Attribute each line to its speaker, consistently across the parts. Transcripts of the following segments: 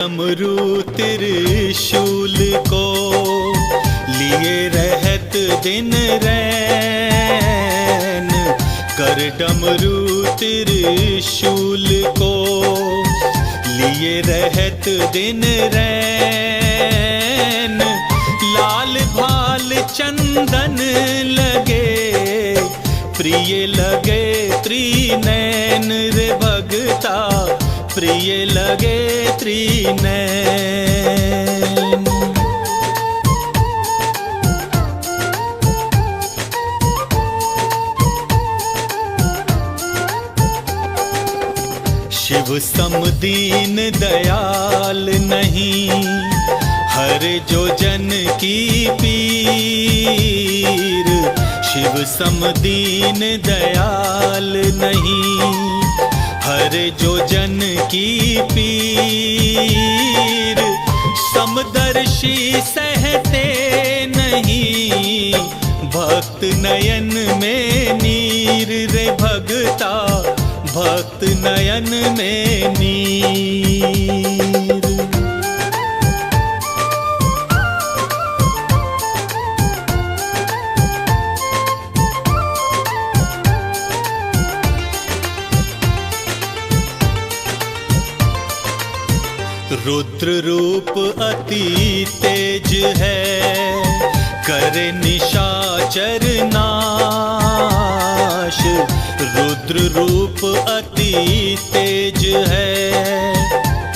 Speaker 1: डमरू त्रिशूल को लिए रहत दिन रैन, कर डमरू त्रिशूल को लिए रहत दिन रैन। लाल भाल चंदन लगे प्रिय लगे त्रिनैन रे भगता, प्रिय लगे त्रिनैन। शिव सम दीन दयाल नहीं, हर जो जन की पीर। शिव सम दीन दयाल नहीं, हर जो जन की पीर। समदर्शी सहते नहीं, भक्त नयन में नीर रे भगता, भक्त नयन में नीर। रुद्र रूप अति तेज है, करे निशाचर नाश। रुद्र रूप अति तेज है,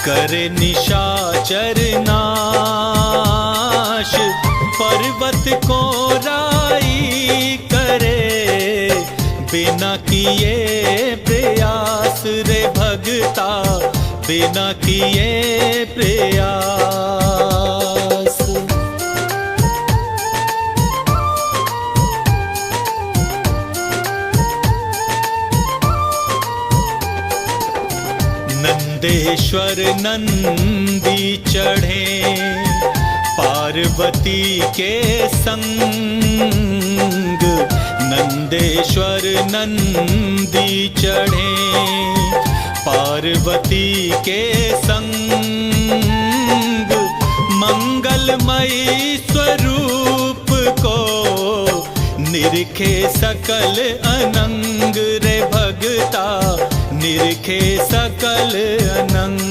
Speaker 1: करे निशाचर नाश। पर्वत को राई करे, बिना किए प्रयास रे भगता, बिना किए प्रयास। नंदेश्वर नंदी चढ़े पार्वती के संग। नंदेश्वर नंदी चढ़े पार्वती के संग। मंगलमयी स्वरूप को निरखे सकल अनंग रे भगता, निरखे सकल अनंग।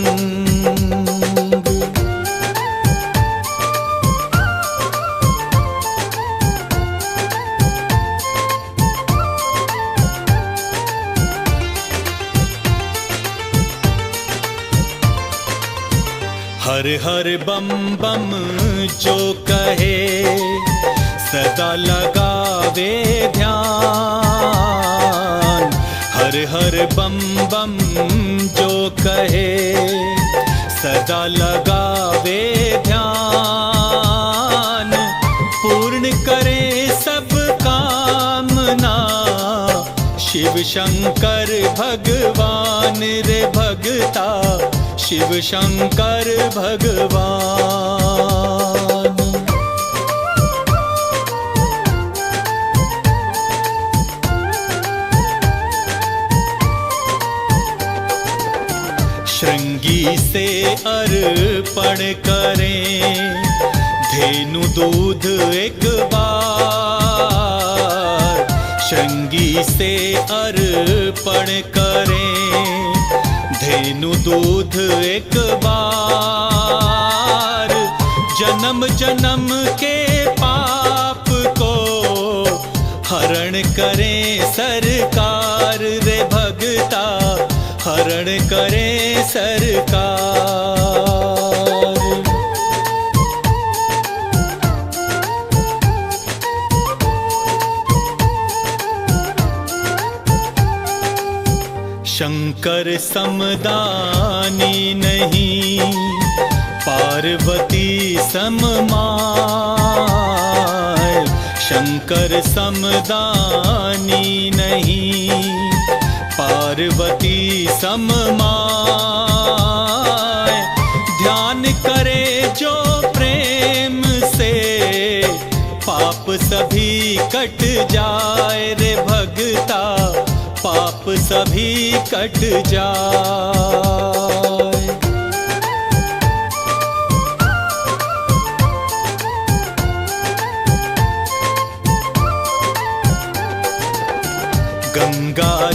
Speaker 1: हर हर बम बम जो कहे, सदा लगावे ध्यान। हर हर बम बम जो कहे, सदा लगावे ध्यान। पूर्ण करे सब कामना, शिव शंकर भगवान रे भगता, शिव शंकर भगवान। श्रृंगी से अर्पण करें धेनु दूध एक बार। श्रृंगी से अर्पण करें धेनु दूध एक बार। जन्म जन्म के पाप को हरण करें सरकार रे भगता, हरण करें सरकार। शंकर समदानी नहीं, पार्वती सममाय। शंकर समदानी नहीं, पार्वती सममाय। ध्यान करे जो प्रेम से, पाप सभी कट जाए रे भगता, पाप सभी कट जाए।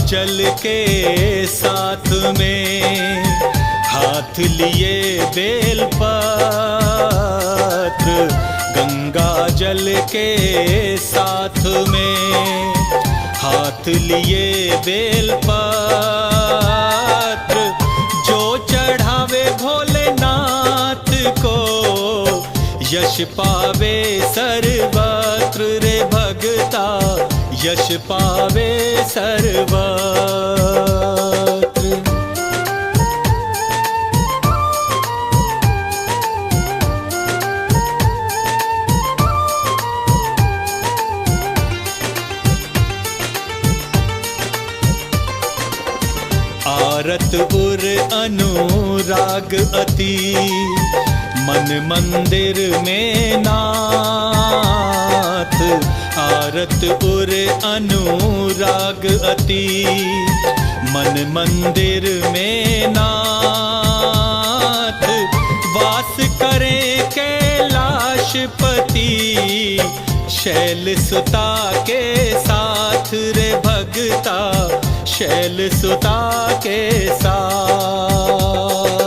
Speaker 1: जल के साथ में, हाथ लिए बेलपत्र गंगा जल के साथ में, हाथ लिए बेलपत्र जो चढ़ावे भोलेनाथ को यश पावे सर्वत्र रे भगता, यश पावे सर्वत्र। आरत उर अनुराग अति, मन मंदिर में नाथ। आरत उर अनुराग अति, मन मंदिर में नाथ। वास करे कैलाशपति, शैल सुता के साथ रे भगता, शैल सुता के साथ।